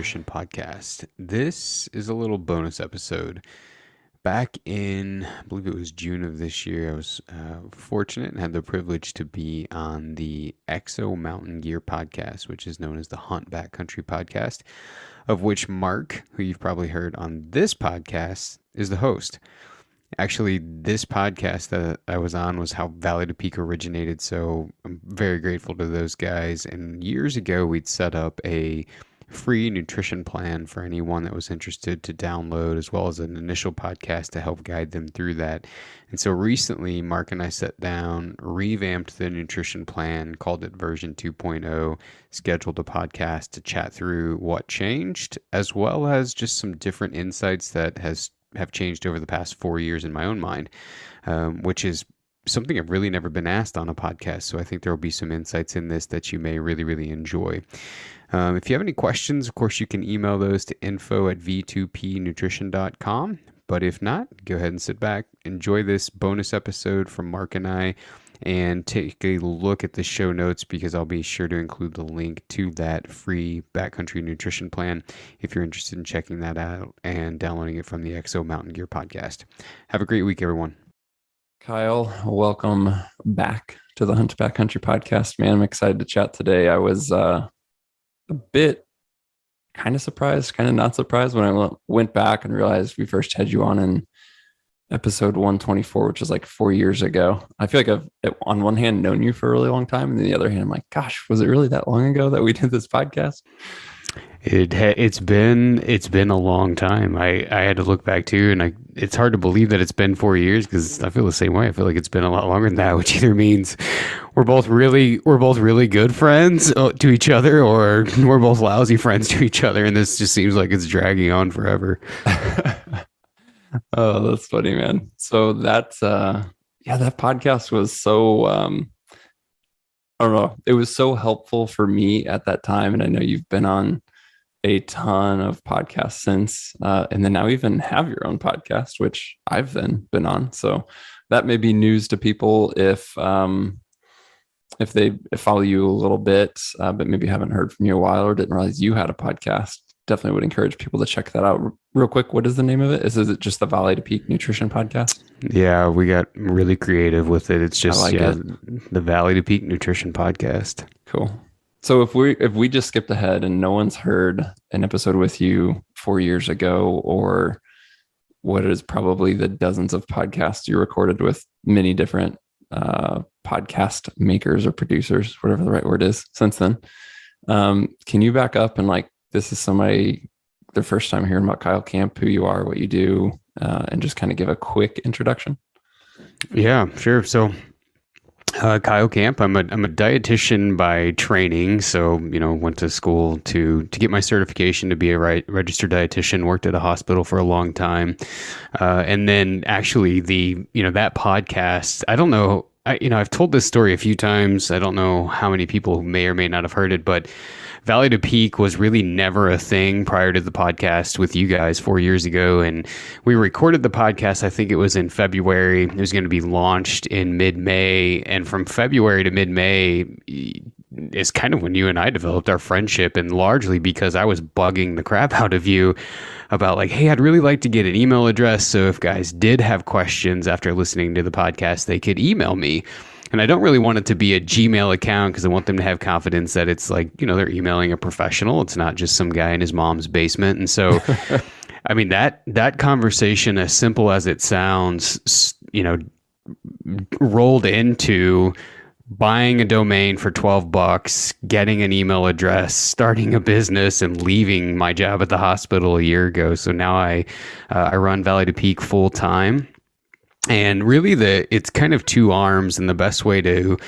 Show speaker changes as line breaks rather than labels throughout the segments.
Nutrition Podcast. This is a little bonus episode. Back in, I believe it was June of this year, I was fortunate and had the privilege to be on the Exo Mtn Gear podcast, which is known as the Hunt Backcountry podcast, of which Mark, who you've probably heard on this podcast, is the host. Actually, this podcast that I was on was how Valley to Peak originated, so I'm very grateful to those guys. And years ago, we'd set up a free nutrition plan for anyone that was interested to download, as well as an initial podcast to help guide them through that. And so recently, Mark and I sat down, revamped the nutrition plan, called it version 2.0, scheduled a podcast to chat through what changed, as well as just some different insights that have changed over the past 4 years in my own mind, which is something I've really never been asked on a podcast. So I think there will be some insights in this that you may really, really enjoy. If you have any questions, of course, you can email those to info@v2pnutrition.com. But if not, go ahead and sit back, enjoy this bonus episode from Mark and I, and take a look at the show notes because I'll be sure to include the link to that free backcountry nutrition plan if you're interested in checking that out and downloading it from the Exo Mtn Gear podcast. Have a great week, everyone.
Kyle, welcome back to the Hunt Backcountry podcast. Man, I'm excited to chat today. I was a bit kind of surprised, kind of not surprised when I went back and realized we first had you on in episode 124, which is like 4 years ago. I feel like I've, on one hand, known you for a really long time, and on the other hand, I'm like, gosh, was it really that long ago that we did this podcast?
It's been a long time. I had to look back too, and it's hard to believe that it's been 4 years because I feel the same way. I feel like it's been a lot longer than that, which either means we're both really good friends to each other, or we're both lousy friends to each other, and this just seems like it's dragging on forever.
Oh, that's funny, man. So that's that podcast was so I don't know. It was so helpful for me at that time. And I know you've been on a ton of podcasts since, and then now even have your own podcast, which I've then been on. So that may be news to people if they follow you a little bit, but maybe haven't heard from you a while or didn't realize you had a podcast. Definitely would encourage people to check that out. Real quick, what is the name of it? Is it just the Valley to Peak Nutrition Podcast?
Yeah, we got really creative with it. It's just the Valley to Peak Nutrition Podcast.
Cool. So if we just skipped ahead and no one's heard an episode with you 4 years ago, or what is probably the dozens of podcasts you recorded with many different podcast makers or producers, whatever the right word is, since then, can you back up and this is somebody, their first time hearing about Kyle Kamp, who you are, what you do, and just kind of give a quick introduction?
Yeah, sure. So Kyle Kamp, I'm a dietitian by training. So, went to school to get my certification to be a registered dietitian, worked at a hospital for a long time. And then actually that podcast, I don't know, I've told this story a few times. I don't know how many people may or may not have heard it, but Valley to Peak was really never a thing prior to the podcast with you guys 4 years ago. And we recorded the podcast, I think it was in February. It was going to be launched in mid-May. And from February to mid-May is kind of when you and I developed our friendship, and largely because I was bugging the crap out of you about hey, I'd really like to get an email address. So if guys did have questions after listening to the podcast, they could email me. And I don't really want it to be a Gmail account because I want them to have confidence that it's they're emailing a professional. It's not just some guy in his mom's basement. And so, I mean, that conversation, as simple as it sounds, rolled into buying a domain for $12, getting an email address, starting a business, and leaving my job at the hospital a year ago. So now I run Valley to Peak full time. And really it's kind of two arms, and the best way to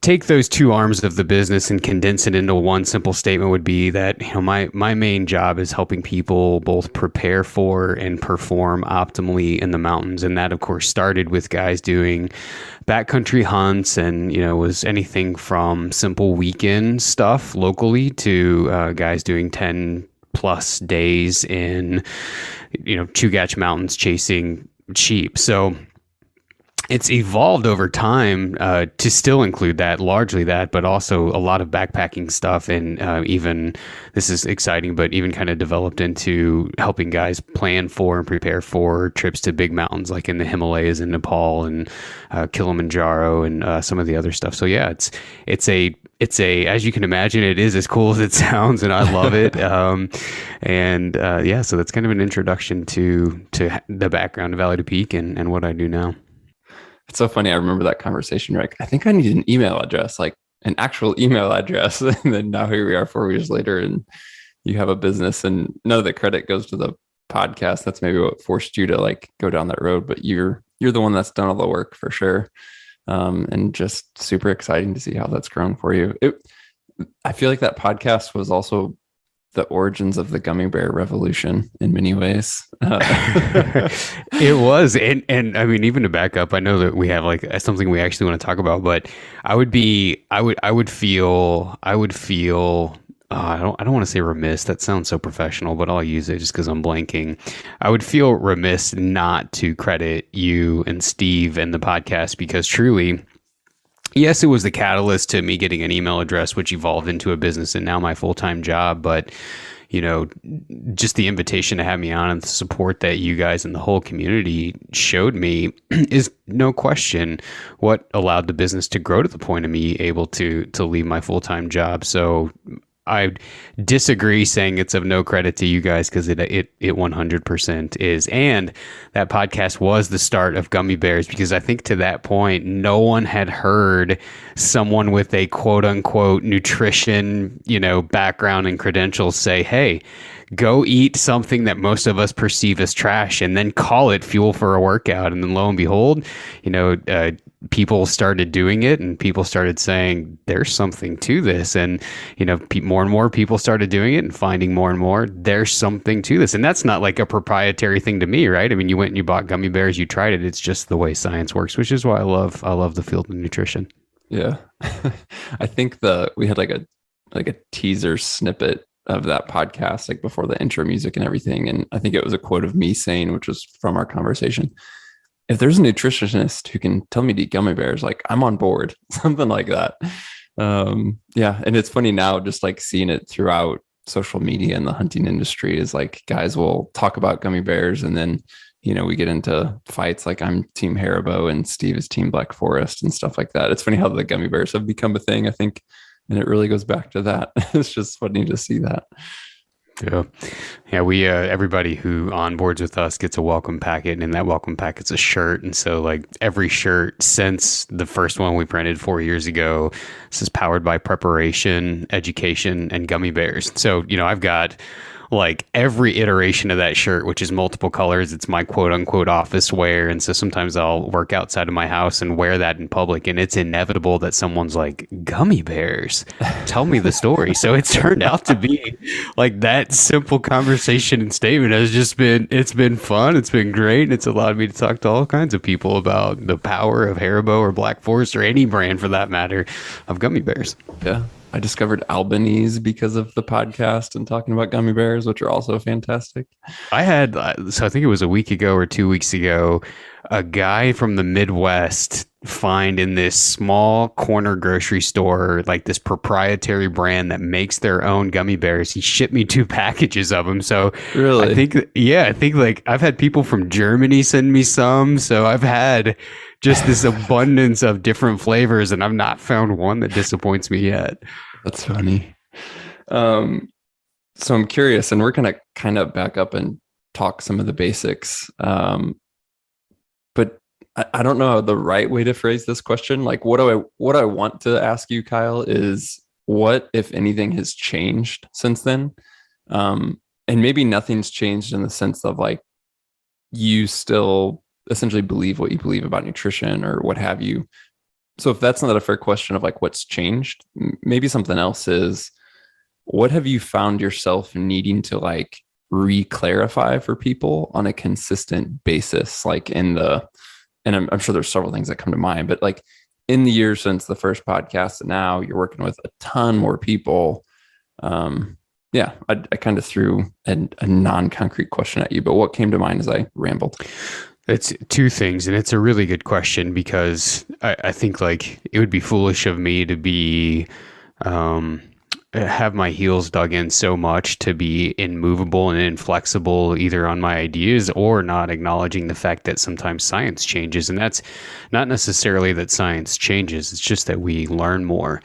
take those two arms of the business and condense it into one simple statement would be that my main job is helping people both prepare for and perform optimally in the mountains. And that, of course, started with guys doing backcountry hunts, and was anything from simple weekend stuff locally to guys doing 10 plus days in Chugach Mountains chasing sheep. So it's evolved over time to still include that, largely that, but also a lot of backpacking stuff. And even, this is exciting, but even kind of developed into helping guys plan for and prepare for trips to big mountains like in the Himalayas in Nepal and Kilimanjaro and some of the other stuff. So yeah, it's a, as you can imagine, it is as cool as it sounds, and I love it. And yeah, so that's kind of an introduction to the background of Valley to Peak and what I do now.
It's so funny. I remember that conversation. You're like, I think I need an email address, like an actual email address. And then now here we are 4 years later, and you have a business, and none of the credit goes to the podcast. That's maybe what forced you to like go down that road. But you're the one that's done all the work for sure. And just super exciting to see how that's grown for you. I feel like that podcast was also the origins of the gummy bear revolution in many ways.
It was, and I mean, even to back up, I know that we have like something we actually want to talk about, but I would feel. I don't want to say remiss. That sounds so professional, but I'll use it just because I'm blanking. I would feel remiss not to credit you and Steve and the podcast because truly, yes, it was the catalyst to me getting an email address, which evolved into a business and now my full-time job. But, you know, just the invitation to have me on and the support that you guys and the whole community showed me is no question what allowed the business to grow to the point of me able to leave my full-time job. So I disagree saying it's of no credit to you guys because it 100% is. And that podcast was the start of Gummy Bears because I think to that point, no one had heard someone with a quote unquote nutrition, background and credentials say, hey, go eat something that most of us perceive as trash and then call it fuel for a workout. And then lo and behold, people started doing it and people started saying there's something to this. And, more and more people started doing it and finding more and more there's something to this. And that's not like a proprietary thing to me, right? I mean, you went and you bought gummy bears, you tried it. It's just the way science works, which is why I love the field of nutrition.
Yeah. I think we had like a teaser snippet of that podcast, like before the intro music and everything. And I think it was a quote of me saying, which was from our conversation, if there's a nutritionist who can tell me to eat gummy bears, like I'm on board, something like that. Yeah. And it's funny now, just like seeing it throughout social media and the hunting industry is like guys will talk about gummy bears and then, we get into fights like I'm team Haribo and Steve is team Black Forest and stuff like that. It's funny how the gummy bears have become a thing, I think. And it really goes back to that. It's just funny to see that.
Yeah. We everybody who onboards with us gets a welcome packet, and that welcome packet's a shirt. And so, like every shirt since the first one we printed 4 years ago, this is powered by preparation, education, and gummy bears. So I've got like every iteration of that shirt, which is multiple colors. It's my quote unquote office wear. And so sometimes I'll work outside of my house and wear that in public. And it's inevitable that someone's like, gummy bears, tell me the story. So it's turned out to be like that simple conversation and statement it's been fun. It's been great. And it's allowed me to talk to all kinds of people about the power of Haribo or Black Forest or any brand for that matter of gummy bears.
Yeah. I discovered Albanese because of the podcast and talking about gummy bears, which are also fantastic.
I had, so I think it was a week ago or 2 weeks ago, a guy from the Midwest find in this small corner grocery store, like this proprietary brand that makes their own gummy bears. He shipped me 2 packages of them. So
really,
I think like I've had people from Germany send me some. So I've had just this abundance of different flavors and I've not found one that disappoints me yet.
That's funny. So I'm curious, and we're going to kind of back up and talk some of the basics. But I don't know the right way to phrase this question. Like, what I want to ask you, Kyle, is what, if anything, has changed since then? And maybe nothing's changed in the sense of like, you still essentially believe what you believe about nutrition or what have you. So if that's not a fair question of like what's changed, maybe something else is, what have you found yourself needing to like re-clarify for people on a consistent basis? Like and I'm sure there's several things that come to mind, but like in the years since the first podcast and now you're working with a ton more people. I kind of threw a non-concrete question at you, but what came to mind as I rambled?
It's two things, and it's a really good question because I think like it would be foolish of me to be um, have my heels dug in so much to be immovable and inflexible either on my ideas or not acknowledging the fact that sometimes science changes. And that's not necessarily that science changes, it's just that we learn more.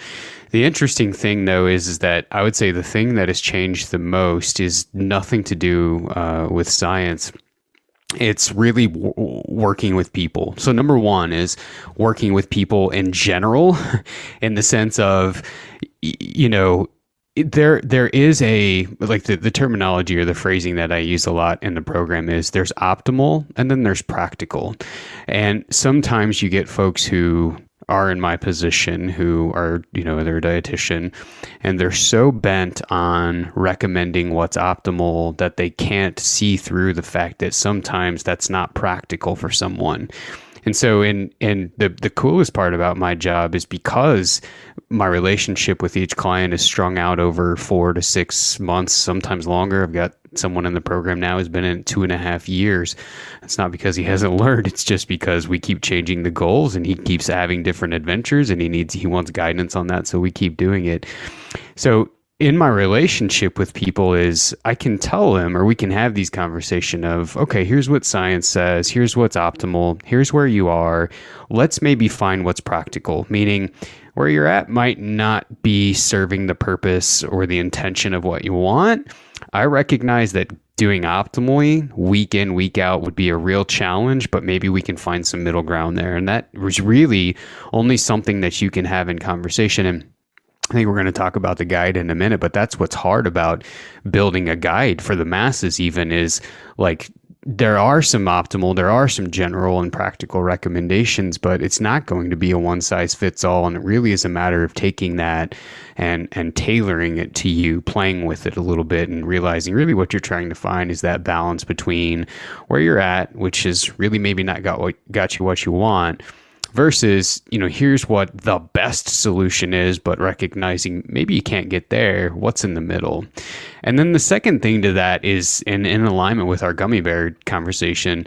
The interesting thing, though, is that I would say the thing that has changed the most is nothing to do with science. It's really working with people. So number one is working with people in general, in the sense of, you know, there is a like the terminology or the phrasing that I use a lot in the program is there's optimal and then there's practical. And sometimes you get folks who are in my position who are, they're a dietitian and they're so bent on recommending what's optimal that they can't see through the fact that sometimes that's not practical for someone. And so the coolest part about my job is because my relationship with each client is strung out over 4 to 6 months, sometimes longer. I've got someone in the program now who's been in 2.5 years. It's not because he hasn't learned. It's just because we keep changing the goals and he keeps having different adventures and he wants guidance on that. So we keep doing it. So in my relationship with people is I can tell them, or we can have these conversation of, okay, here's what science says, here's what's optimal, here's where you are. Let's maybe find what's practical, meaning where you're at might not be serving the purpose or the intention of what you want. I recognize that doing optimally week in, week out would be a real challenge, but maybe we can find some middle ground there. And that was really only something that you can have in conversation. And I think we're going to talk about the guide in a minute, but that's what's hard about building a guide for the masses, even is like there are some optimal, there are some general and practical recommendations, but it's not going to be a one size fits all. And it really is a matter of taking that and tailoring it to you, playing with it a little bit and realizing really what you're trying to find is that balance between where you're at, which is really maybe not got you what you want, versus, here's what the best solution is, but recognizing maybe you can't get there, what's in the middle. And then the second thing to that is in alignment with our gummy bear conversation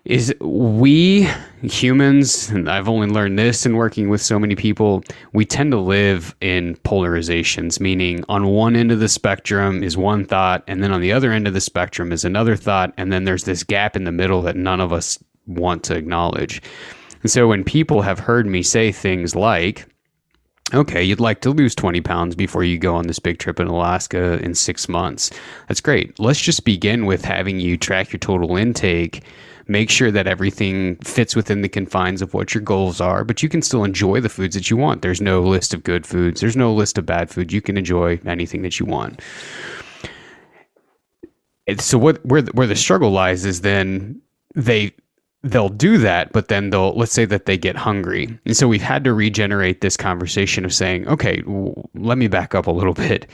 is we humans, and I've only learned this in working with so many people, we tend to live in polarizations, meaning on one end of the spectrum is one thought, and then on the other end of the spectrum is another thought, and then there's this gap in the middle that none of us want to acknowledge. And so when people have heard me say things like, okay, you'd like to lose 20 pounds before you go on this big trip in Alaska in 6 months. That's great. Let's just begin with having you track your total intake, make sure that everything fits within the confines of what your goals are, but you can still enjoy the foods that you want. There's no list of good foods. There's no list of bad food. You can enjoy anything that you want. So where the struggle lies is then they'll do that, but then let's say that they get hungry. And so we've had to regenerate this conversation of saying, okay, let me back up a little bit.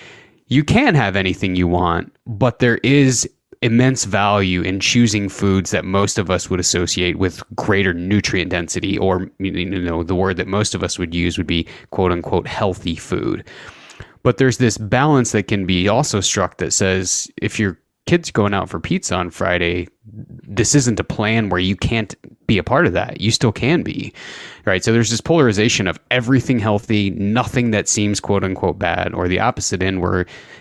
You can have anything you want, but there is immense value in choosing foods that most of us would associate with greater nutrient density, or, the word that most of us would use would be quote unquote healthy food. But there's this balance that can be also struck that says, if your kid's going out for pizza on Friday, this isn't a plan where you can't be a part of that. You still can be, right? So there's this polarization of everything healthy, nothing that seems quote unquote bad, or the opposite end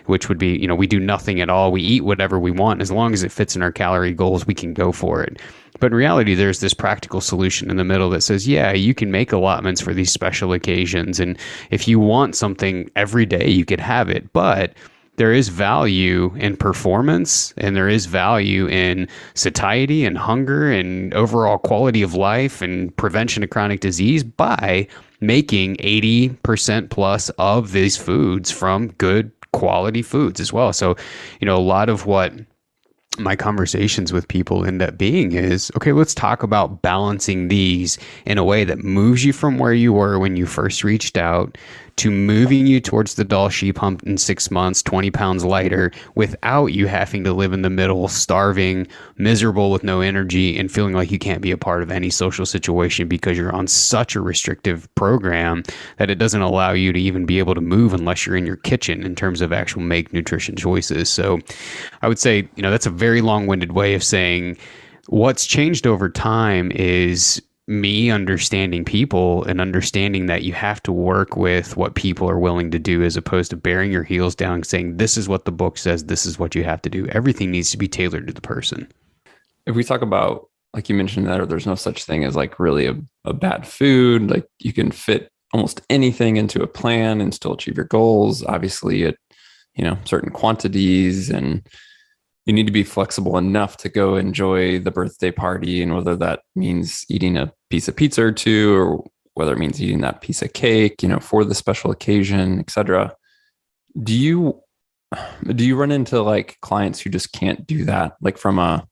which would be, we do nothing at all. We eat whatever we want. As long as it fits in our calorie goals, we can go for it. But in reality, there's this practical solution in the middle that says, yeah, you can make allotments for these special occasions. And if you want something every day, you could have it. But there is value in performance, and there is value in satiety and hunger and overall quality of life and prevention of chronic disease by making 80% plus of these foods from good quality foods as well. So, a lot of what my conversations with people end up being is, okay, let's talk about balancing these in a way that moves you from where you were when you first reached out to moving you towards the doll sheep hump in 6 months, 20 pounds lighter, without you having to live in the middle, starving, miserable with no energy, and feeling like you can't be a part of any social situation because you're on such a restrictive program that it doesn't allow you to even be able to move unless you're in your kitchen in terms of actual make nutrition choices. So I would say, that's a very long-winded way of saying What's changed over time is me understanding people and understanding that you have to work with what people are willing to do as opposed to bearing your heels down and saying, this is what the book says, this is what you have to do. Everything needs to be tailored to the person.
If we talk about, like you mentioned, that there's no such thing as like really a bad food, like you can fit almost anything into a plan and still achieve your goals. Obviously, at certain quantities, and you need to be flexible enough to go enjoy the birthday party, and whether that means eating a piece of pizza or two, or whether it means eating that piece of cake, for the special occasion, etc. Do you run into like clients who just can't do that? Like from a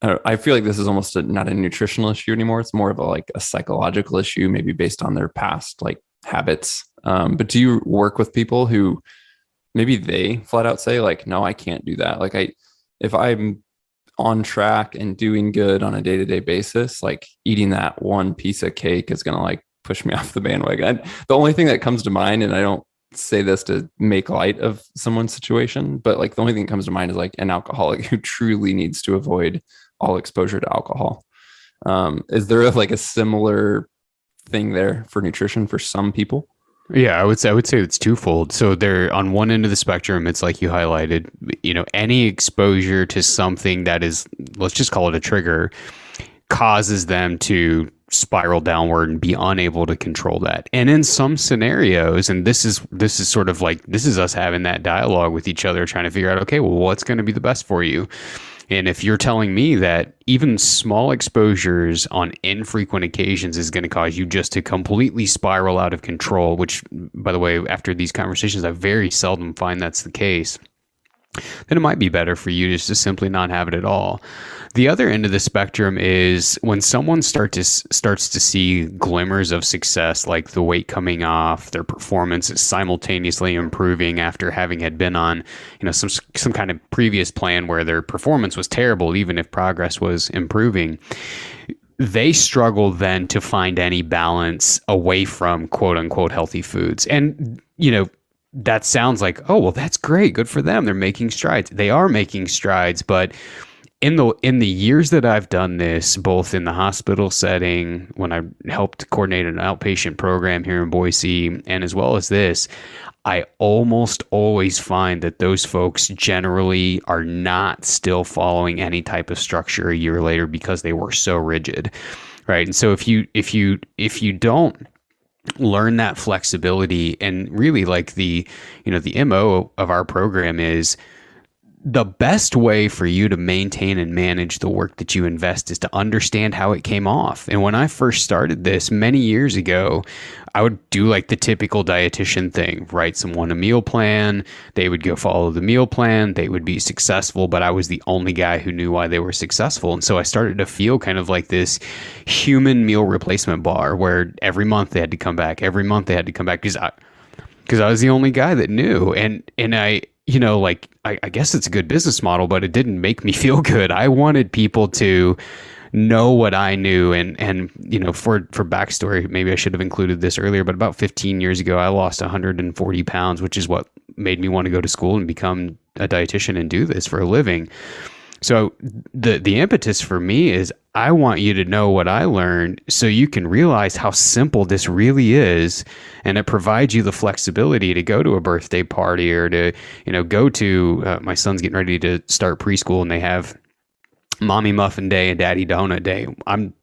I feel like this is almost not a nutritional issue anymore. It's more of a psychological issue, maybe based on their past like habits. But do you work with people who maybe they flat out say like, no, I can't do that. Like if I'm on track and doing good on a day-to-day basis, like eating that one piece of cake is going to like push me off the bandwagon. The only thing that comes to mind, and I don't say this to make light of someone's situation, but like the only thing that comes to mind is like an alcoholic who truly needs to avoid all exposure to alcohol. Is there like a similar thing there for nutrition for some people?
Yeah, I would say it's twofold. So they're on one end of the spectrum, it's like you highlighted, any exposure to something that is, let's just call it a trigger, causes them to spiral downward and be unable to control that. And in some scenarios, and this is sort of like, this is us having that dialogue with each other, trying to figure out, okay, well, what's going to be the best for you? And if you're telling me that even small exposures on infrequent occasions is going to cause you just to completely spiral out of control, which, by the way, after these conversations, I very seldom find that's the case, then it might be better for you just to simply not have it at all. The other end of the spectrum is when someone starts to see glimmers of success, like the weight coming off, their performance is simultaneously improving after having had been on, some kind of previous plan where their performance was terrible, even if progress was improving. They struggle then to find any balance away from quote unquote healthy foods. And, that sounds like, oh, well, that's great. Good for them. They're making strides. They are making strides, but in the years that I've done this, both in the hospital setting, when I helped coordinate an outpatient program here in Boise, and as well as this, I almost always find that those folks generally are not still following any type of structure a year later because they were so rigid, right? And so if you don't learn that flexibility, and really like the MO of our program is, the best way for you to maintain and manage the work that you invest is to understand how it came off. And when I first started this many years ago, I would do like the typical dietitian thing, write someone a meal plan. They would go follow the meal plan. They would be successful, but I was the only guy who knew why they were successful. And so I started to feel kind of like this human meal replacement bar where every month they had to come back. Every month they had to come back because I was the only guy that knew. And I, I guess it's a good business model, but it didn't make me feel good. I wanted people to know what I knew. And for backstory, maybe I should have included this earlier, but about 15 years ago, I lost 140 pounds, which is what made me want to go to school and become a dietitian and do this for a living. So the impetus for me is, I want you to know what I learned so you can realize how simple this really is, and it provides you the flexibility to go to a birthday party or to go to my son's getting ready to start preschool and they have mommy muffin day and daddy donut day.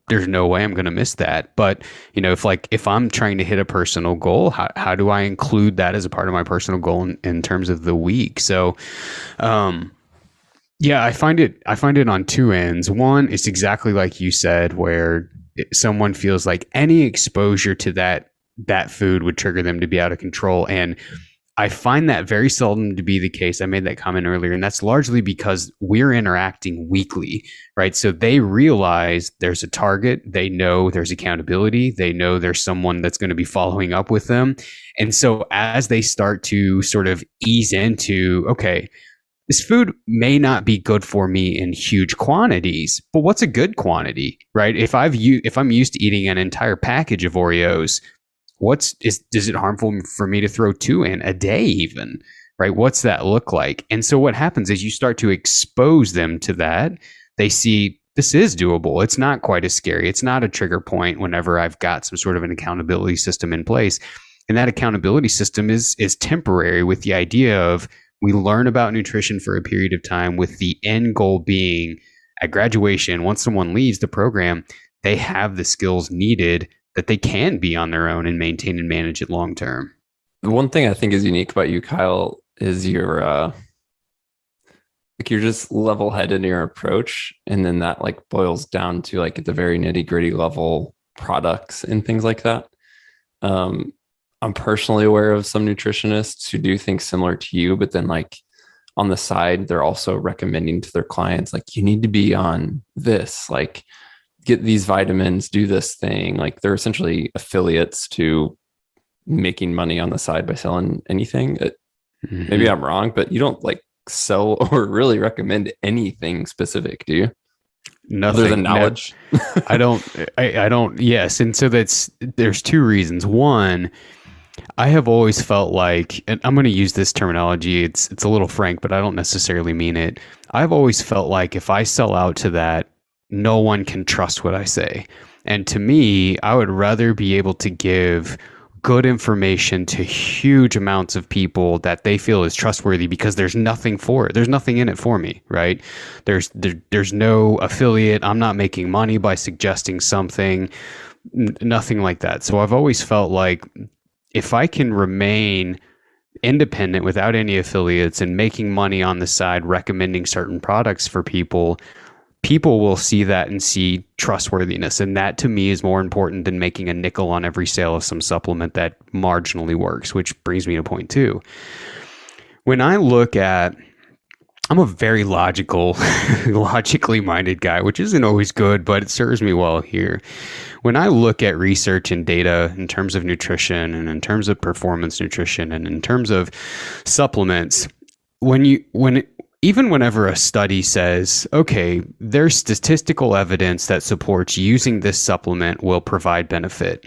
There's no way I'm going to miss that. But if I'm trying to hit a personal goal, how do I include that as a part of my personal goal in terms of the week? So yeah, I find it on two ends. One, it's exactly like you said, where someone feels like any exposure to that food would trigger them to be out of control. And I find that very seldom to be the case. I made that comment earlier, and that's largely because we're interacting weekly, right? So they realize there's a target. They know there's accountability. They know there's someone that's going to be following up with them. And so as they start to sort of ease into, okay, this food may not be good for me in huge quantities, but what's a good quantity, right? If I'm used to eating an entire package of Oreos, is it harmful for me to throw 2 in a day even, right? What's that look like? And so what happens is you start to expose them to that. They see this is doable. It's not quite as scary. It's not a trigger point whenever I've got some sort of an accountability system in place. And that accountability system is temporary, with the idea of we learn about nutrition for a period of time, with the end goal being at graduation, once someone leaves the program, they have the skills needed that they can be on their own and maintain and manage it long term.
The one thing I think is unique about you, Kyle, is your like you're just level headed in your approach, and then that like boils down to like at the very nitty gritty level products and things like that. Um, I'm personally aware of some nutritionists who do things similar to you, but then like on the side, they're also recommending to their clients, like, you need to be on this, like, get these vitamins, do this thing. Like, they're essentially affiliates to making money on the side by selling anything. Maybe I'm wrong, but you don't like sell or really recommend anything specific, do you?
Nothing.
Other than knowledge.
I don't. Yes. And so there's two reasons. One, I have always felt like, and I'm going to use this terminology, it's a little frank, but I don't necessarily mean it. I've always felt like if I sell out to that, no one can trust what I say. And to me, I would rather be able to give good information to huge amounts of people that they feel is trustworthy, because there's nothing for it. There's nothing in it for me, right? There's no affiliate. I'm not making money by suggesting something, nothing like that. So I've always felt like if I can remain independent without any affiliates and making money on the side, recommending certain products for people, people will see that and see trustworthiness. And that to me is more important than making a nickel on every sale of some supplement that marginally works, which brings me to point two. When I look at, I'm a very logically minded guy, which isn't always good, but it serves me well here. When I look at research and data in terms of nutrition and in terms of performance nutrition and in terms of supplements, even whenever a study says, okay, there's statistical evidence that supports using this supplement will provide benefit,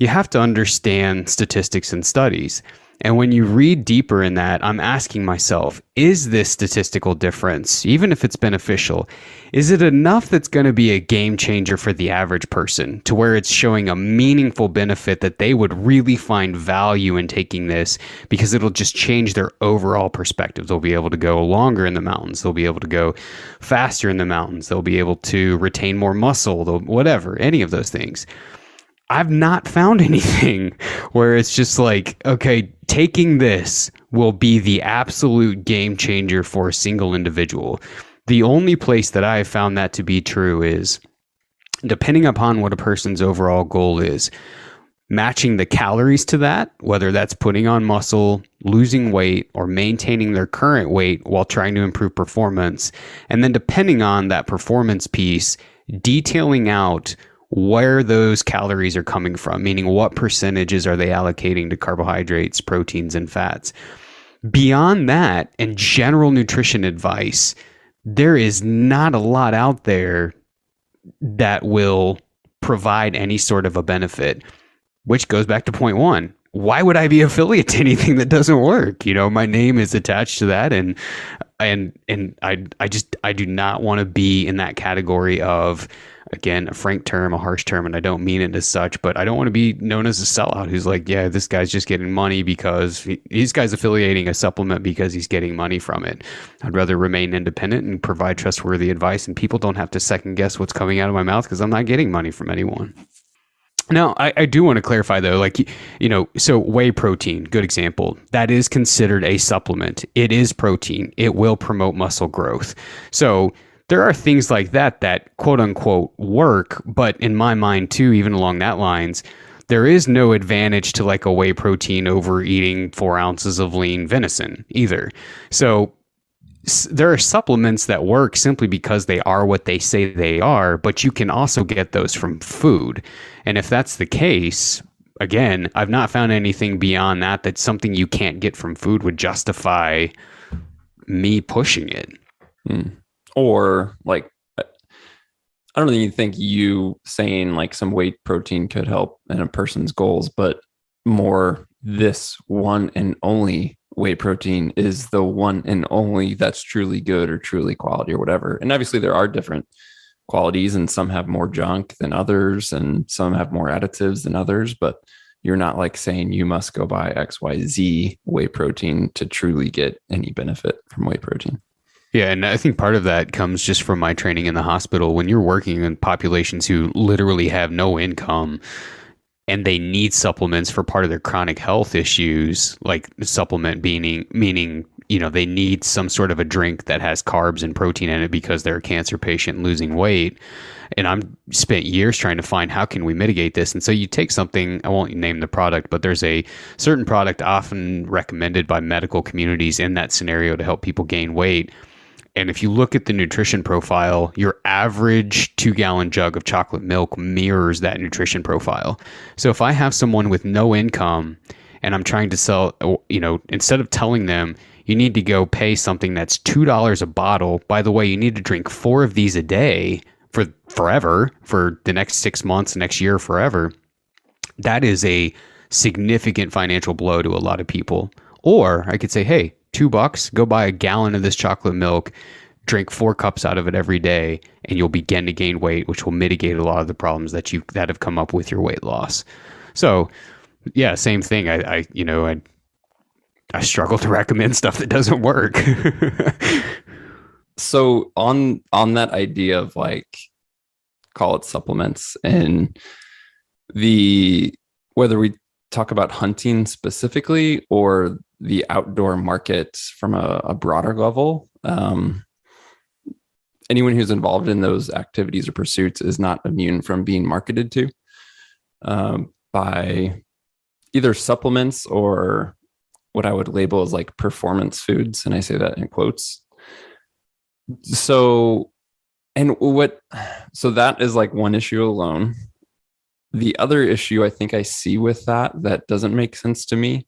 you have to understand statistics and studies. And when you read deeper in that, I'm asking myself, is this statistical difference, even if it's beneficial, is it enough that's going to be a game changer for the average person, to where it's showing a meaningful benefit that they would really find value in taking this, because it'll just change their overall perspective? They'll be able to go longer in the mountains. They'll be able to go faster in the mountains. They'll be able to retain more muscle, whatever, any of those things. I've not found anything where it's just like, okay, taking this will be the absolute game changer for a single individual. The only place that I have found that to be true is, depending upon what a person's overall goal is, matching the calories to that, whether that's putting on muscle, losing weight, or maintaining their current weight while trying to improve performance. And then depending on that performance piece, detailing out where those calories are coming from, meaning what percentages are they allocating to carbohydrates, proteins, and fats. Beyond that, and general nutrition advice, there is not a lot out there that will provide any sort of a benefit, which goes back to point one. Why would I be affiliate to anything that doesn't work? You know, my name is attached to that, and I do not want to be in that category of, again, a frank term, a harsh term, and I don't mean it as such, but I don't want to be known as a sellout who's like, yeah, this guy's just getting money because this guy's affiliating a supplement because he's getting money from it. I'd rather remain independent and provide trustworthy advice, and people don't have to second guess what's coming out of my mouth, because I'm not getting money from anyone. Now, I do want to clarify, though, like, you know, so whey protein, good example. That is considered a supplement. It is protein. It will promote muscle growth. So there are things like that quote unquote work, but in my mind too, even along that lines, there is no advantage to like a whey protein over eating 4 ounces of lean venison either. So there are supplements that work simply because they are what they say they are, but you can also get those from food. And if that's the case, again, I've not found anything beyond that that's something you can't get from food would justify me pushing it.
Or like, I don't even think you saying like some whey protein could help in a person's goals, but more this one and only whey protein is the one and only that's truly good or truly quality or whatever. And obviously there are different qualities, and some have more junk than others, and some have more additives than others. But you're not like saying you must go buy XYZ whey protein to truly get any benefit from whey protein.
Yeah, and I think part of that comes just from my training in the hospital. When you're working in populations who literally have no income and they need supplements for part of their chronic health issues, like supplement meaning, they need some sort of a drink that has carbs and protein in it because they're a cancer patient losing weight. And I'm spent years trying to find how can we mitigate this. And so you take something, I won't name the product, but there's a certain product often recommended by medical communities in that scenario to help people gain weight. And if you look at the nutrition profile, your average 2-gallon jug of chocolate milk mirrors that nutrition profile. So if I have someone with no income and I'm trying to sell, instead of telling them you need to go pay something that's $2 a bottle, by the way, you need to drink 4 of these a day for forever, for the next 6 months, next year, forever. That is a significant financial blow to a lot of people. Or I could say, hey, $2, go buy a gallon of this chocolate milk, drink 4 cups out of it every day, and you'll begin to gain weight, which will mitigate a lot of the problems that have come up with your weight loss. So, yeah, same thing. I struggle to recommend stuff that doesn't work.
So on that idea of like, call it supplements, and whether we talk about hunting specifically or the outdoor market from a broader level, anyone who's involved in those activities or pursuits is not immune from being marketed to by either supplements or what I would label as like performance foods. And I say that in quotes. So that is like one issue alone. The other issue I think I see with that doesn't make sense to me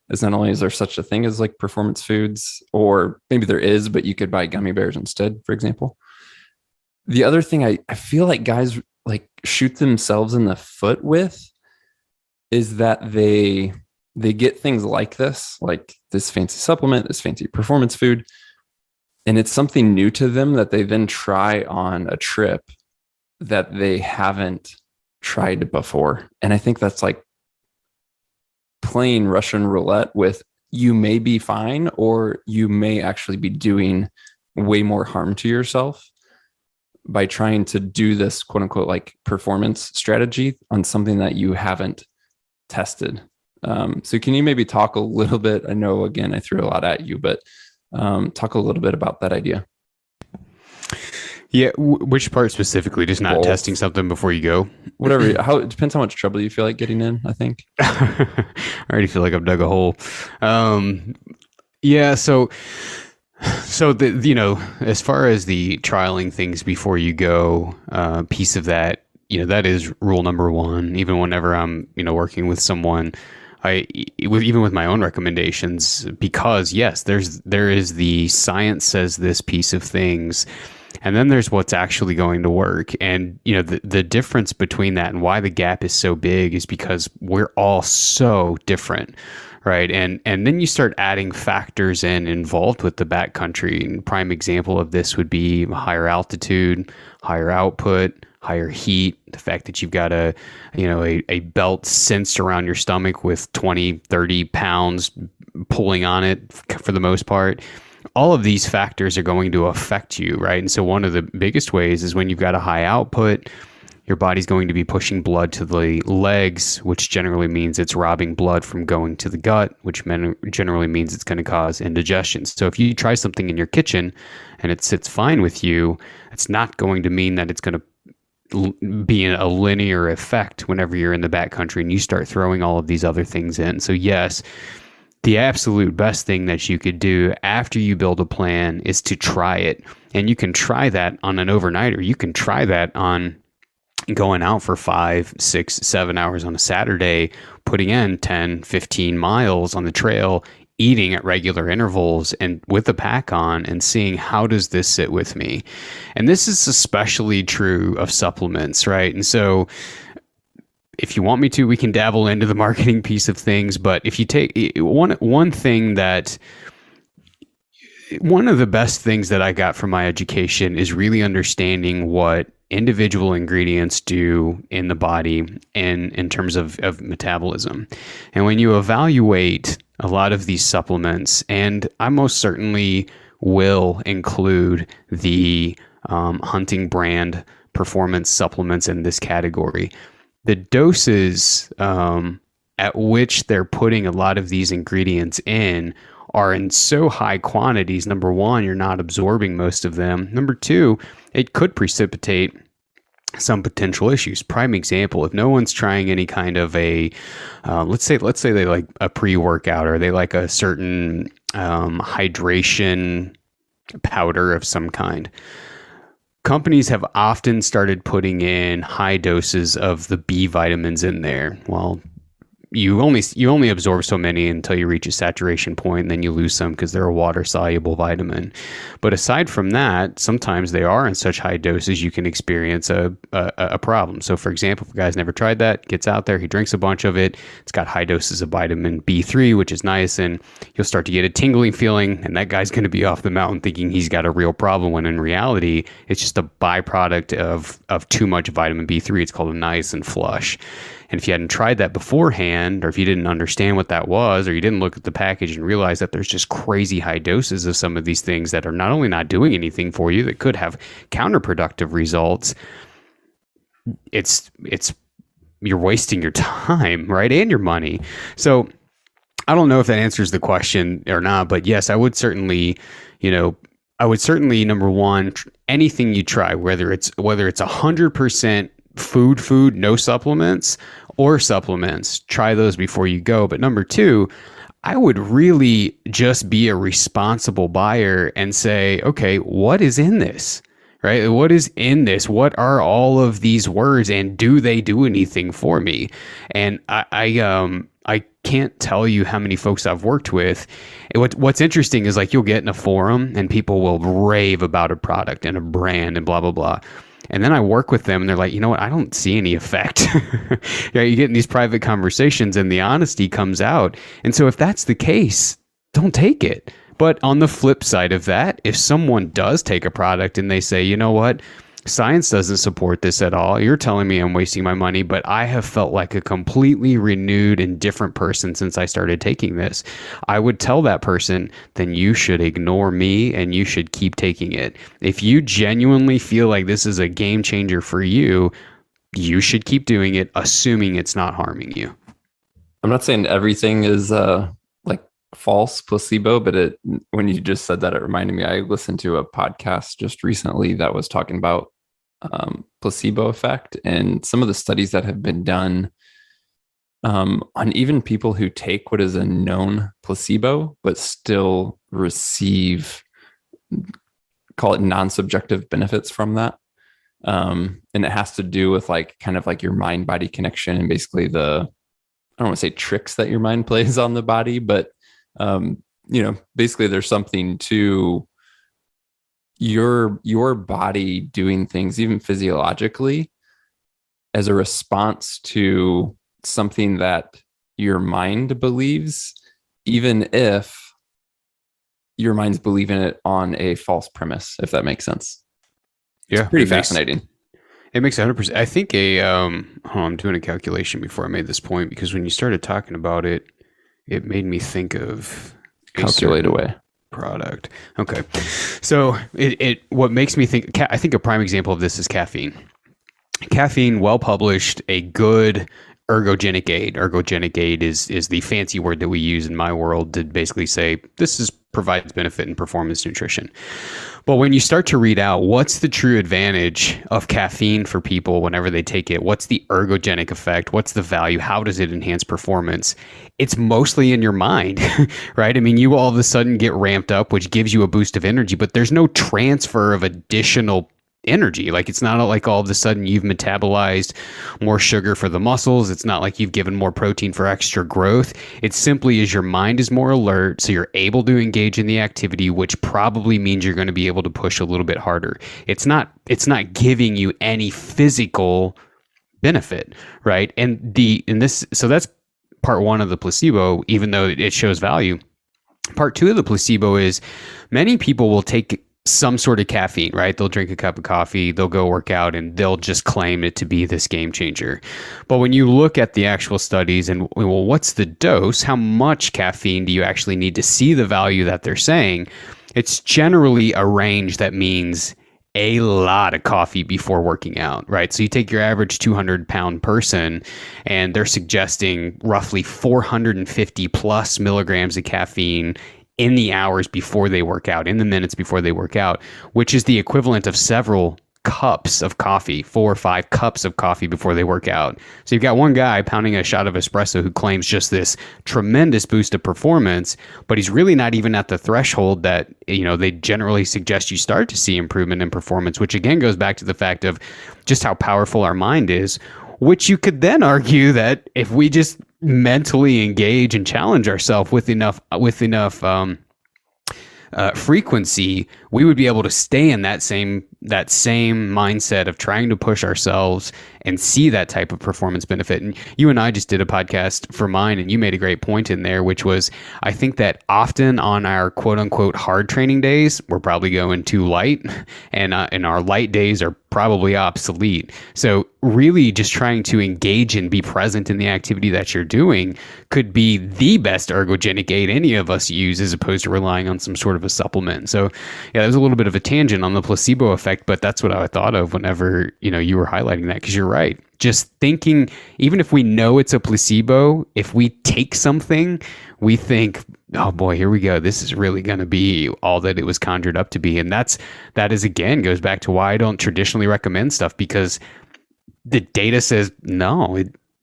is not only is there such a thing as like performance foods, or maybe there is, but you could buy gummy bears instead, for example. The other thing I feel like guys like shoot themselves in the foot with is that they get things like this fancy supplement, this fancy performance food, and it's something new to them that they then try on a trip that they haven't tried before. And I think that's like playing Russian roulette with, you may be fine or you may actually be doing way more harm to yourself by trying to do this quote unquote like performance strategy on something that you haven't tested. So can you maybe talk a little bit? I know, again, I threw a lot at you, but talk a little bit about that idea.
Yeah, which part specifically? Just not
Both.
testing something before you go?
Whatever. It depends how much trouble you feel like getting in, I think.
I already feel like I've dug a hole. Yeah, so as far as the trialing things before you go, piece of that, that is rule number one. Even whenever I'm, working with someone, even with my own recommendations, because yes, there is the science says this piece of things, and then there's what's actually going to work. And the difference between that and why the gap is so big is because we're all so different, right? And then you start adding factors involved with the backcountry. And prime example of this would be higher altitude, higher output, higher heat, the fact that you've got a belt cinched around your stomach with 20, 30 pounds pulling on it for the most part. All of these factors are going to affect you, right? And so one of the biggest ways is when you've got a high output, your body's going to be pushing blood to the legs, which generally means it's robbing blood from going to the gut, which generally means it's going to cause indigestion. So if you try something in your kitchen and it sits fine with you, it's not going to mean that it's going to be a linear effect whenever you're in the backcountry and you start throwing all of these other things in. So yes, the absolute best thing that you could do after you build a plan is to try it. And you can try that on an overnighter. You can try that on going out for 5, 6, 7 hours on a Saturday, putting in 10, 15 miles on the trail, eating at regular intervals and with a pack on, and seeing how does this sit with me. And this is especially true of supplements, right? And so if you want me to, we can dabble into the marketing piece of things. But if you take one thing that one of the best things that I got from my education is really understanding what individual ingredients do in the body and in terms of metabolism. And when you evaluate a lot of these supplements, and I most certainly will include the hunting brand performance supplements in this category, the doses at which they're putting a lot of these ingredients in are in so high quantities. Number one, you're not absorbing most of them. Number two, it could precipitate some potential issues. Prime example: if no one's trying any kind of a, let's say they like a pre-workout, or they like a certain hydration powder of some kind. Companies have often started putting in high doses of the B vitamins in there. Well, you only absorb so many until you reach a saturation point, and then you lose some because they're a water soluble vitamin. But aside from that, sometimes they are in such high doses you can experience a problem. So for example, if a guy's never tried that, gets out there, he drinks a bunch of it, it's got high doses of vitamin B3, which is niacin, you'll start to get a tingling feeling, and that guy's going to be off the mountain thinking he's got a real problem, when in reality it's just a byproduct of too much vitamin B3. It's called a niacin flush. And if you hadn't tried that beforehand, or if you didn't understand what that was, or you didn't look at the package and realize that there's just crazy high doses of some of these things that are not only not doing anything for you, that could have counterproductive results, it's you're wasting your time, right? And your money. So I don't know if that answers the question or not, but yes, I would certainly, number one, anything you try, whether it's 100% food, no supplements, or supplements, try those before you go. But number two, I would really just be a responsible buyer and say, okay, what is in this? Right? What is in this? What are all of these words, and do they do anything for me? And I can't tell you how many folks I've worked with. What's interesting is, like, you'll get in a forum and people will rave about a product and a brand and blah, blah, blah. And then I work with them and they're like, you know what? I don't see any effect. You get in these private conversations and the honesty comes out. And so if that's the case, don't take it. But on the flip side of that, if someone does take a product and they say, you know what? Science doesn't support this at all. You're telling me I'm wasting my money, but I have felt like a completely renewed and different person since I started taking this. I would tell that person, then you should ignore me and you should keep taking it. If you genuinely feel like this is a game changer for you, you should keep doing it, assuming it's not harming you.
I'm not saying everything is like false placebo, but when you just said that, it reminded me, I listened to a podcast just recently that was talking about placebo effect, and some of the studies that have been done on even people who take what is a known placebo but still receive, call it non-subjective benefits from that. And it has to do with kind of like your mind body connection, and basically I don't want to say tricks that your mind plays on the body, but basically there's something to your body doing things, even physiologically, as a response to something that your mind believes, even if your mind's believing it on a false premise, if that makes sense.
Yeah,
it's pretty fascinating.
It makes 100%. I think I'm doing a calculation before I made this point, because when you started talking about it, it made me think of
calculate away
product. Okay. So what makes me think, I think a prime example of this is caffeine. Caffeine, well published, a good ergogenic aid. Ergogenic aid is the fancy word that we use in my world to basically say this provides benefit in performance nutrition. But when you start to read out what's the true advantage of caffeine for people whenever they take it, what's the ergogenic effect, what's the value, how does it enhance performance, it's mostly in your mind, right? I mean, you all of a sudden get ramped up, which gives you a boost of energy, but there's no transfer of additional energy. Like, it's not like all of a sudden you've metabolized more sugar for the muscles. It's not like you've given more protein for extra growth. It simply is your mind is more alert, so you're able to engage in the activity, which probably means you're going to be able to push a little bit harder. It's not giving you any physical benefit, right? So that's part one of the placebo, even though it shows value. Part two of the placebo is many people will take some sort of caffeine, right? They'll drink a cup of coffee, they'll go work out, and they'll just claim it to be this game changer. But when you look at the actual studies and, well, what's the dose? How much caffeine do you actually need to see the value that they're saying? It's generally a range that means a lot of coffee before working out, right? So you take your average 200-pound person and they're suggesting roughly 450 plus milligrams of caffeine in the hours before they work out, in the minutes before they work out, which is the equivalent of several cups of coffee, 4 or 5 cups of coffee before they work out. So you've got one guy pounding a shot of espresso who claims just this tremendous boost of performance, but he's really not even at the threshold that, they generally suggest you start to see improvement in performance, which again goes back to the fact of just how powerful our mind is, which you could then argue that if we just mentally engage and challenge ourselves with enough frequency, we would be able to stay in that same mindset of trying to push ourselves and see that type of performance benefit. And you and I just did a podcast for mine, and you made a great point in there, which was, I think that often on our quote unquote hard training days, we're probably going too light, and our light days are probably obsolete. So really just trying to engage and be present in the activity that you're doing could be the best ergogenic aid any of us use, as opposed to relying on some sort of a supplement. So yeah, that was a little bit of a tangent on the placebo effect, but that's what I thought of whenever, you were highlighting that, because you're right. Just thinking, even if we know it's a placebo, if we take something, we think, oh boy, here we go. This is really going to be all that it was conjured up to be. And that is again, goes back to why I don't traditionally recommend stuff, because the data says, no,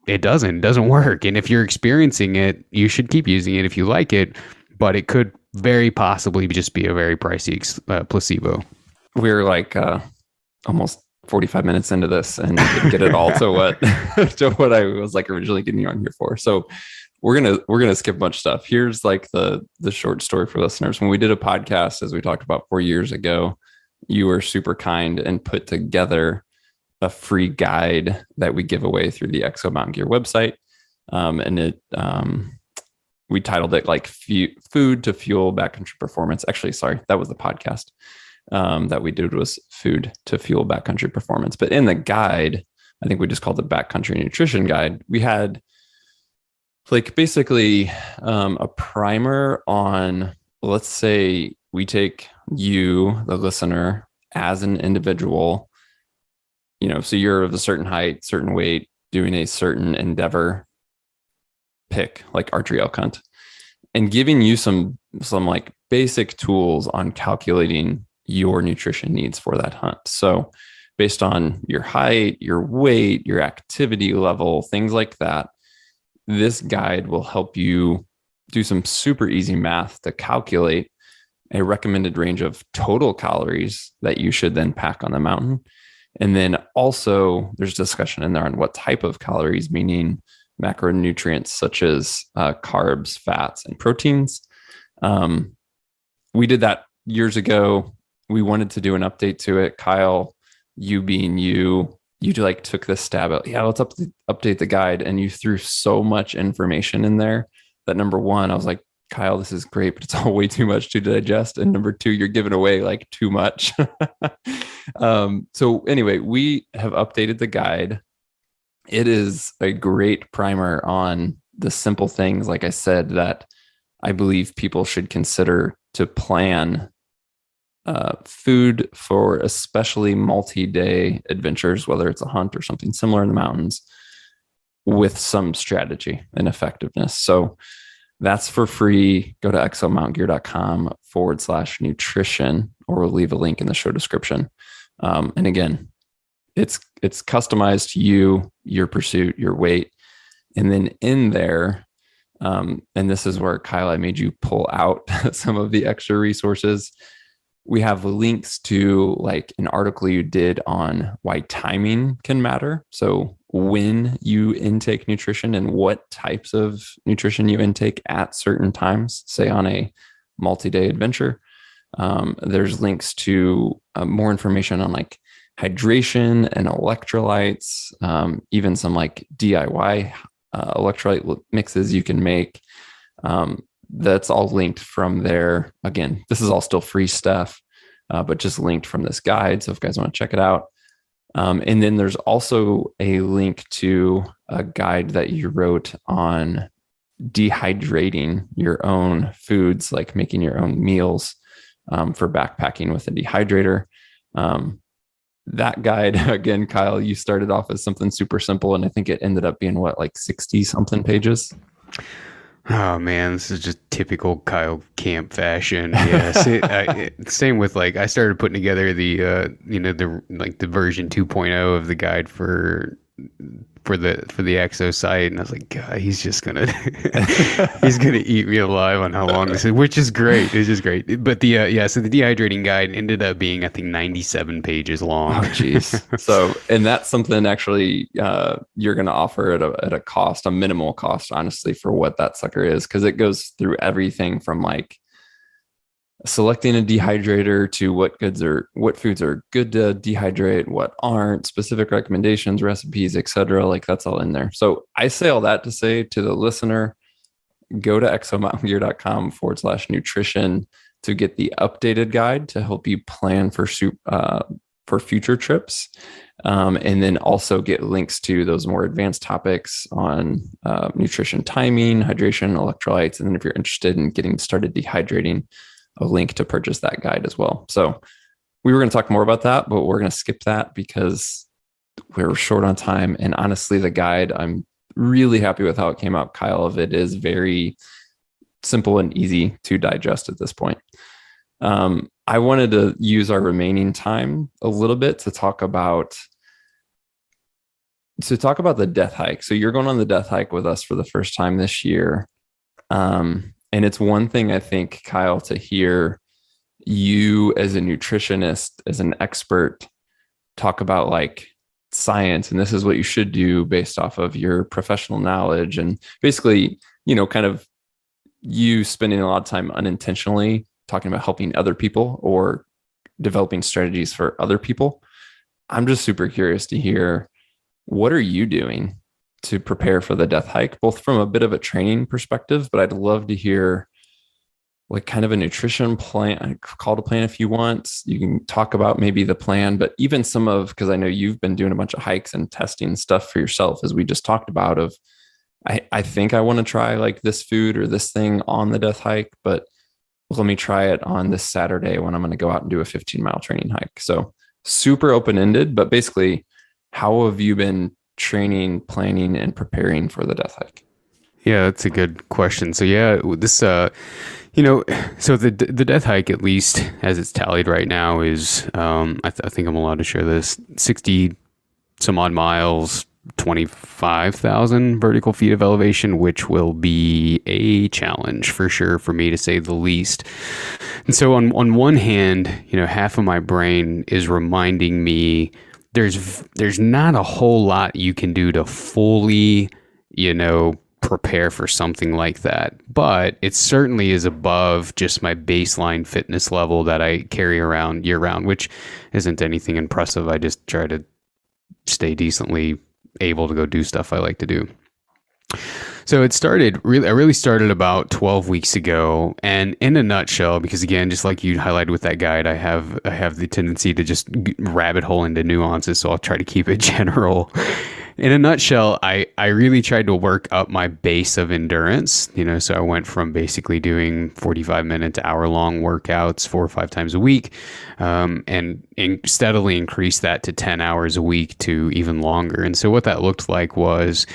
it doesn't work. And if you're experiencing it, you should keep using it if you like it, but it could very possibly just be a very pricey placebo.
We're like almost 45 minutes into this and didn't get it all to what to what I was like originally getting you on here for. So we're gonna skip a bunch of stuff. Here's like the short story for listeners. When we did a podcast, as we talked about 4 years ago, you were super kind and put together a free guide that we give away through the Exo Mtn Gear website, and it we titled it like Food to Fuel Backcountry Performance. Actually, sorry, that was the podcast that we did, was Food to Fuel Backcountry Performance. But in the guide, I think we just called it Backcountry Nutrition Guide. We had like basically a primer on, let's say we take you, the listener, as an individual, so you're of a certain height, certain weight, doing a certain endeavor, pick like archery elk hunt, and giving you some like basic tools on calculating your nutrition needs for that hunt. So based on your height, your weight, your activity level, things like that, this guide will help you do some super easy math to calculate a recommended range of total calories that you should then pack on the mountain. And then also there's discussion in there on what type of calories, meaning macronutrients such as carbs, fats, and proteins. We did that years ago. We wanted to do an update to it. Kyle, you being you like took this stab at, let's update the guide. And you threw so much information in there that, number one, I was like, Kyle, this is great, but it's all way too much to digest. And number two, you're giving away like too much. So anyway, we have updated the guide. It is a great primer on the simple things, like I said, that I believe people should consider to plan food for especially multi-day adventures, whether it's a hunt or something similar in the mountains, with some strategy and effectiveness. So that's for free. Go to exomountgear.com/nutrition, or we'll leave a link in the show description. And again, it's customized to you, your pursuit, your weight. And then in there, and this is where, Kyle, I made you pull out some of the extra resources. We have links to like an article you did on why timing can matter. So when you intake nutrition and what types of nutrition you intake at certain times, say on a multi-day adventure. There's links to more information on like hydration and electrolytes, even some like DIY electrolyte mixes you can make. that's all linked from there. Again, this is all still free stuff, but just linked from this guide. So if you guys want to check it out. And then there's also a link to a guide that you wrote on dehydrating your own foods, like making your own meals for backpacking with a dehydrator. That guide, again, Kyle, you started off as something super simple, and I think it ended up being what, like 60 something pages?
Oh man, this is just typical Kyle Kamp fashion. Yeah, same with like I started putting together the the version 2.0 of the guide for the Exo site, and I was like, God, he's just gonna he's gonna eat me alive on how long this is, which is great. It's just great. But so the dehydrating guide ended up being, I think, 97 pages long.
Oh, geez. So, and that's something actually you're going to offer at a cost, a minimal cost, honestly, for what that sucker is, because it goes through everything from like selecting a dehydrator to what foods are good to dehydrate, what aren't, specific recommendations, recipes, etc. Like that's all in there. So I say all that to say to the listener, go to exomtnggear.com/nutrition to get the updated guide to help you plan for future trips. And then also get links to those more advanced topics on nutrition timing, hydration, electrolytes. And then if you're interested in getting started dehydrating, a link to purchase that guide as well. So we were going to talk more about that, but we're going to skip that because we're short on time. And honestly, the guide, I'm really happy with how it came out, Kyle. It is very simple and easy to digest at this point. I wanted to use our remaining time a little bit to talk about the death hike. So you're going on the death hike with us for the first time this year. And it's one thing, I think, Kyle, to hear you as a nutritionist, as an expert, talk about like science, and this is what you should do based off of your professional knowledge. And basically, kind of you spending a lot of time unintentionally talking about helping other people or developing strategies for other people. I'm just super curious to hear, what are you doing to prepare for the death hike, both from a bit of a training perspective, but I'd love to hear like kind of a nutrition plan, call to plan if you want. You can talk about maybe the plan, but even because I know you've been doing a bunch of hikes and testing stuff for yourself, as we just talked about, I think I want to try like this food or this thing on the death hike, but let me try it on this Saturday when I'm going to go out and do a 15-mile training hike. So super open-ended, but basically, how have you been training, planning, and preparing for the death hike?
Yeah, that's a good question. So yeah, this so the death hike, at least as it's tallied right now, is I think I'm allowed to share this, 60 some odd miles, 25,000 vertical feet of elevation, which will be a challenge for sure for me, to say the least. And so on one hand, half of my brain is reminding me there's not a whole lot you can do to fully, prepare for something like that. But it certainly is above just my baseline fitness level that I carry around year round, which isn't anything impressive. I just try to stay decently able to go do stuff I like to do. So I really started about 12 weeks ago, and in a nutshell, because again, just like you highlighted with that guide, I have the tendency to just rabbit hole into nuances, so I'll try to keep it general. In a nutshell, I really tried to work up my base of endurance, so I went from basically doing 45-minute to hour-long workouts 4 or 5 times a week, and steadily increased that to 10 hours a week to even longer. And so what that looked like was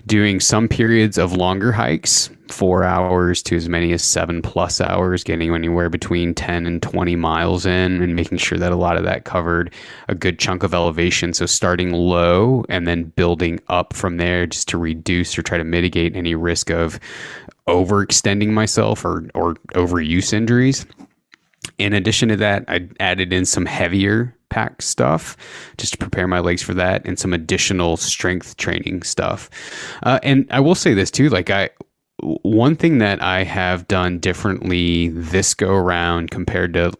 doing some periods of longer hikes, 4 hours to as many as 7+ hours, getting anywhere between 10 and 20 miles in, and making sure that a lot of that covered a good chunk of elevation. So starting low and then building up from there, just to reduce or try to mitigate any risk of overextending myself or overuse injuries. In addition to that, I added in some heavier pack stuff just to prepare my legs for that, and some additional strength training stuff. And I will say this too, one thing that I have done differently this go around compared to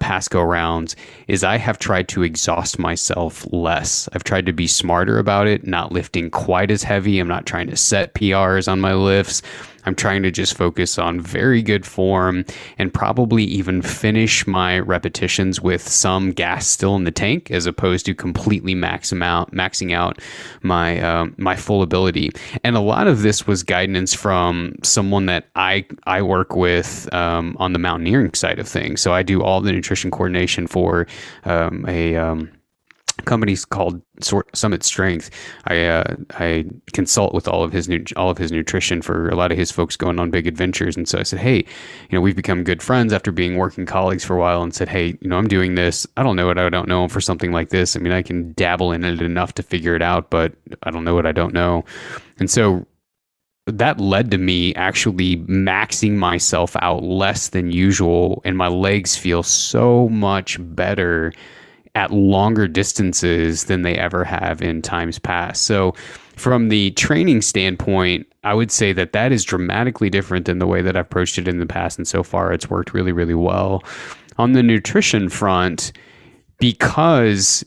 past go rounds is I have tried to exhaust myself less. I've tried to be smarter about it, not lifting quite as heavy. I'm not trying to set PRs on my lifts. I'm trying to just focus on very good form and probably even finish my repetitions with some gas still in the tank, as opposed to completely maxing out my full ability. And a lot of this was guidance from someone that I work with on the mountaineering side of things. So I do all the nutrition coordination for a company's called Summit Strength. I consult with all of his nutrition for a lot of his folks going on big adventures. And so I said, hey, we've become good friends after being working colleagues for a while, and said, hey, I'm doing this. I don't know what I don't know for something like this. I mean, I can dabble in it enough to figure it out, but I don't know what I don't know. And so that led to me actually maxing myself out less than usual, and my legs feel so much better at longer distances than they ever have in times past. So from the training standpoint, I would say that is dramatically different than the way that I've approached it in the past. And so far, it's worked really, really well. On the nutrition front, because,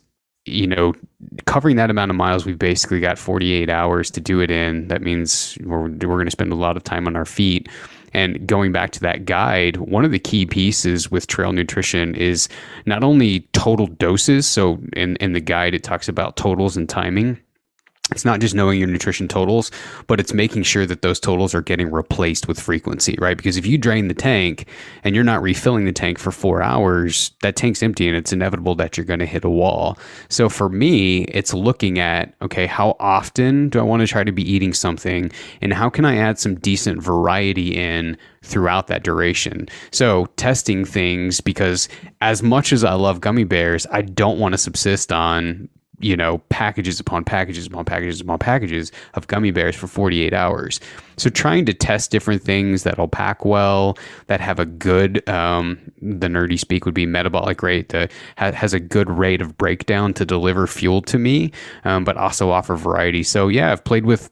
covering that amount of miles, we've basically got 48 hours to do it in. That means we're going to spend a lot of time on our feet. And going back to that guide, one of the key pieces with trail nutrition is not only total doses. So in the guide, it talks about totals and timing. It's not just knowing your nutrition totals, but it's making sure that those totals are getting replaced with frequency, right? Because if you drain the tank and you're not refilling the tank for 4 hours, that tank's empty, and it's inevitable that you're going to hit a wall. So for me, it's looking at, okay, how often do I want to try to be eating something, and how can I add some decent variety in throughout that duration? So testing things, because as much as I love gummy bears, I don't want to subsist on packages upon packages upon packages upon packages of gummy bears for 48 hours. So trying to test different things that'll pack well, that have a good, the nerdy speak would be metabolic rate, that has a good rate of breakdown to deliver fuel to me, but also offer variety. So yeah, I've played with,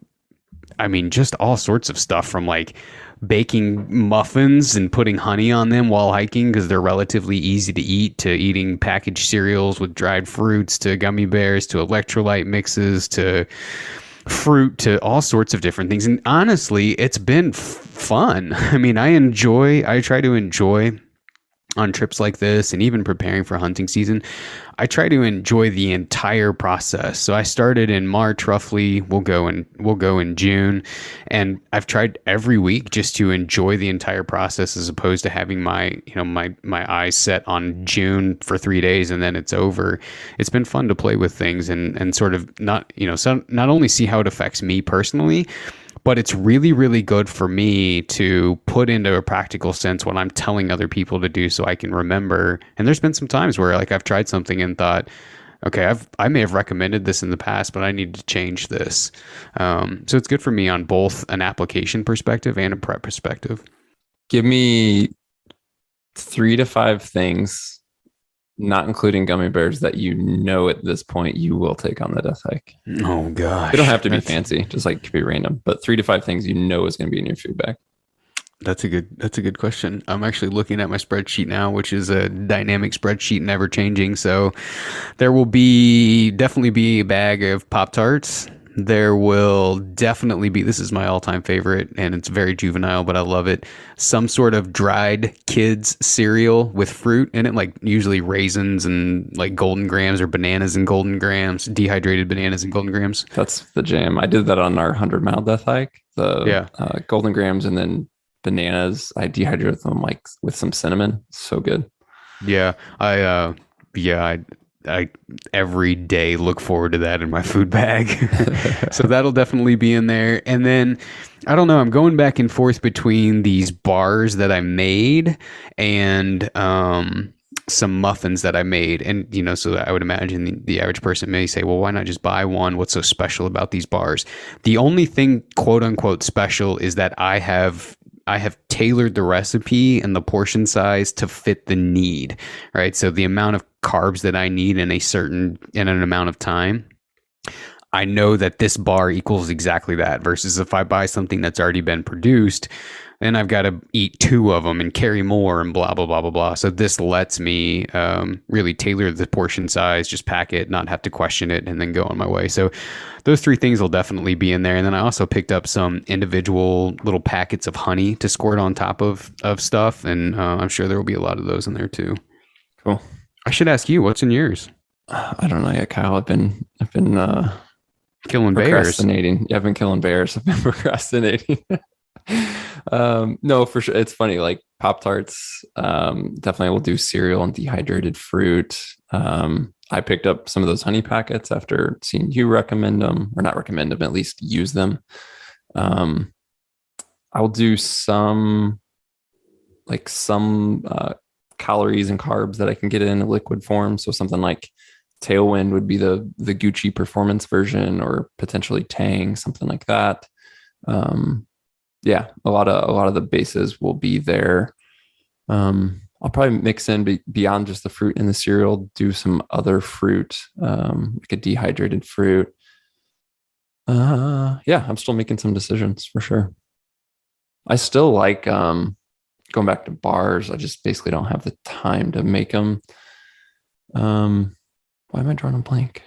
just all sorts of stuff, from like baking muffins and putting honey on them while hiking because they're relatively easy to eat, to eating packaged cereals with dried fruits, to gummy bears, to electrolyte mixes, to fruit, to all sorts of different things. And honestly, it's been fun. I try to enjoy on trips like this, and even preparing for hunting season, I try to enjoy the entire process. So I started in March, roughly. We'll go in June, and I've tried every week just to enjoy the entire process, as opposed to having my eyes set on June for 3 days and then it's over. It's been fun to play with things and sort of not only see how it affects me personally, but it's really, really good for me to put into a practical sense what I'm telling other people to do, so I can remember. And there's been some times where I've tried something and thought, okay, I may have recommended this in the past, but I need to change this. So it's good for me on both an application perspective and a prep perspective.
Give me 3 to 5 things, not including gummy bears, that at this point you will take on the death hike.
Oh gosh.
They don't have to be fancy, just could be random, but 3 to 5 things is going to be in your food bag.
That's a good question. I'm actually looking at my spreadsheet now, which is a dynamic spreadsheet, never changing. So there will definitely be a bag of Pop-Tarts. There will definitely be, this is my all-time favorite, and it's very juvenile, but I love it, some sort of dried kids cereal with fruit in it, like usually raisins and like golden grams, or bananas and golden grams, dehydrated bananas and golden grams.
That's the jam. I did that on our 100-mile death hike. Golden grams and then bananas. I dehydrated them with some cinnamon. So good.
Yeah, I every day look forward to that in my food bag. So that'll definitely be in there. And then, I don't know, I'm going back and forth between these bars that I made and some muffins that I made. And, so I would imagine the average person may say, well, why not just buy one? What's so special about these bars? The only thing, quote unquote, special is that I have tailored the recipe and the portion size to fit the need, right? So the amount of carbs that I need in an amount of time, I know that this bar equals exactly that, versus if I buy something that's already been produced, then I've got to eat two of them and carry more and blah, blah, blah, blah, blah. So this lets me really tailor the portion size, just pack it, not have to question it, and then go on my way. So those three things will definitely be in there. And then I also picked up some individual little packets of honey to squirt on top of stuff. And I'm sure there will be a lot of those in there too.
Cool.
I should ask you, what's in yours?
I don't know yet, Kyle. I've been
Killing bears.
procrastinating. Yeah, I've been killing bears. I've been procrastinating. No, for sure. It's funny. Like Pop-Tarts, definitely will do cereal and dehydrated fruit. I picked up some of those honey packets after seeing you recommend them, or not recommend them, at least use them. I'll do some calories and carbs that I can get in a liquid form. So something like Tailwind would be the Gucci performance version, or potentially Tang, something like that. Yeah, a lot of the bases will be there. I'll probably mix in beyond just the fruit and the cereal, do some other fruit, like a dehydrated fruit. Yeah, I'm still making some decisions for sure. I still like going back to bars. I just basically don't have the time to make them. Why am I drawing a blank?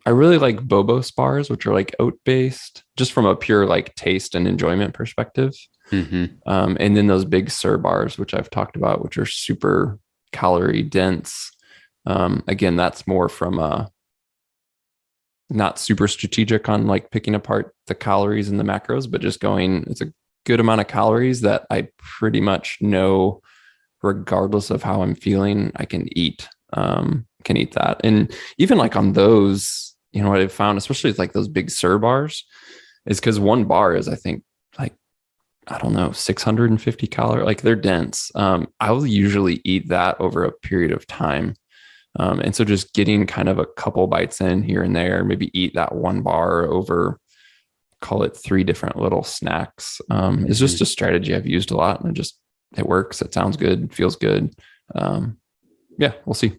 I really like Bobos bars, which are like oat based, just from a pure like taste and enjoyment perspective.
Mm-hmm.
And then those Big Sur bars, which I've talked about, which are super calorie dense. Again, that's more from a not super strategic on like picking apart the calories and the macros, but just going, it's a good amount of calories that I pretty much know, regardless of how I'm feeling, I can eat that. And even like on those, you know, what I've found, especially with like those Big Sur bars, is because one bar is, I think, like, I don't know, 650 calories. Like they're dense. I will usually eat that over a period of time. And so just getting kind of a couple bites in here and there, maybe eat that one bar over, call it 3 different little snacks, is just a strategy I've used a lot. And it works. It sounds good, feels good. Yeah, we'll see.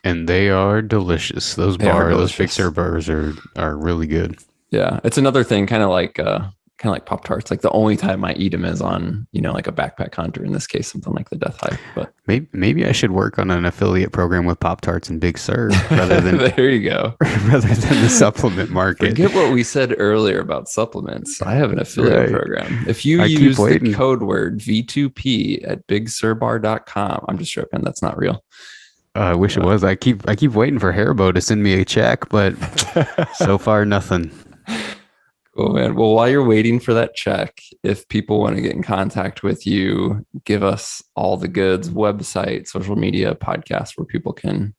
And they are delicious. Those Big Sur bars are really good.
Yeah, it's another thing, kind of like Pop-Tarts. Like the only time I eat them is on, you know, like a backpack hunt, or in this case, something like the Death Hive. But
maybe I should work on an affiliate program with Pop-Tarts and Big Sur rather than
there you go,
rather than the supplement market.
Forget what we said earlier about supplements. I have an affiliate program. If you use the code word V2P at bigsurbar.com, I'm just joking. That's not real.
I wish it was. I keep waiting for Haribo to send me a check, but so far nothing.
Cool, man. Well, while you're waiting for that check, if people want to get in contact with you, give us all the goods: website, social media, podcast, where people can.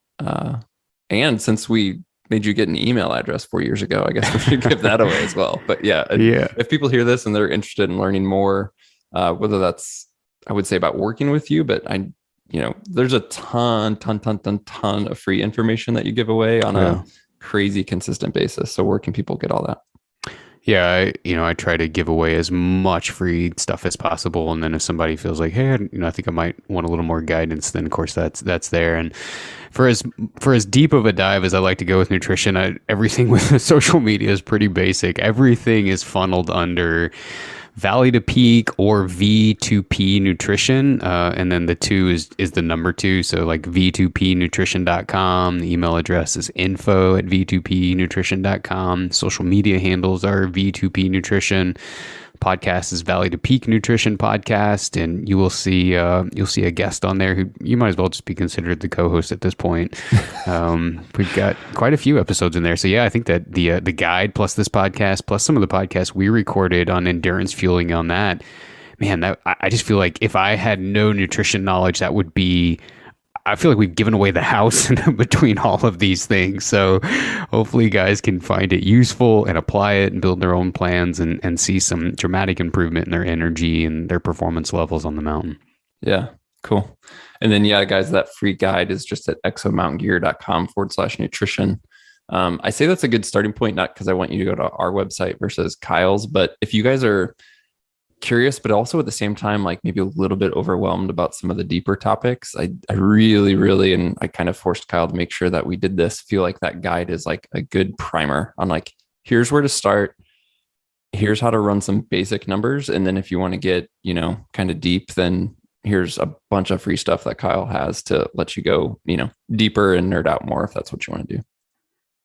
And since we made you get an email address 4 years ago, I guess we should give that away as well. But yeah, if people hear this and they're interested in learning more, whether that's, I would say, about working with you, but there's a ton of free information that you give away on a crazy consistent basis. So where can people get all that?
Yeah, I try to give away as much free stuff as possible, and then if somebody feels like, hey, I think I might want a little more guidance, then of course that's there. And for as deep of a dive as I like to go with nutrition, everything with social media is pretty basic. Everything is funneled under Valley to Peak or V2P Nutrition, and then the 2 is the number 2, so like v2pnutrition.com. The email address is info@v2pnutrition.com. Social media handles are V2P Nutrition. Podcast is Valley to Peak Nutrition Podcast, and you'll see a guest on there who you might as well just be considered the co-host at this point. We've got quite a few episodes in there, so yeah, I think that the guide plus this podcast plus some of the podcasts we recorded on endurance fueling on that, man, that I just feel like if I had no nutrition knowledge, that would be. I feel like we've given away the house in between all of these things. So hopefully you guys can find it useful and apply it and build their own plans and see some dramatic improvement in their energy and their performance levels on the mountain.
Yeah, cool. And then, yeah, guys, that free guide is just at exomtngear.com/nutrition. I say that's a good starting point, not because I want you to go to our website versus Kyle's, but if you guys are curious, but also at the same time, like maybe a little bit overwhelmed about some of the deeper topics, I really, and I kind of forced Kyle to make sure that we did this, feel like that guide is like a good primer on like, here's where to start. Here's how to run some basic numbers. And then if you want to get, kind of deep, then here's a bunch of free stuff that Kyle has to let you go, deeper and nerd out more if that's what you want to do.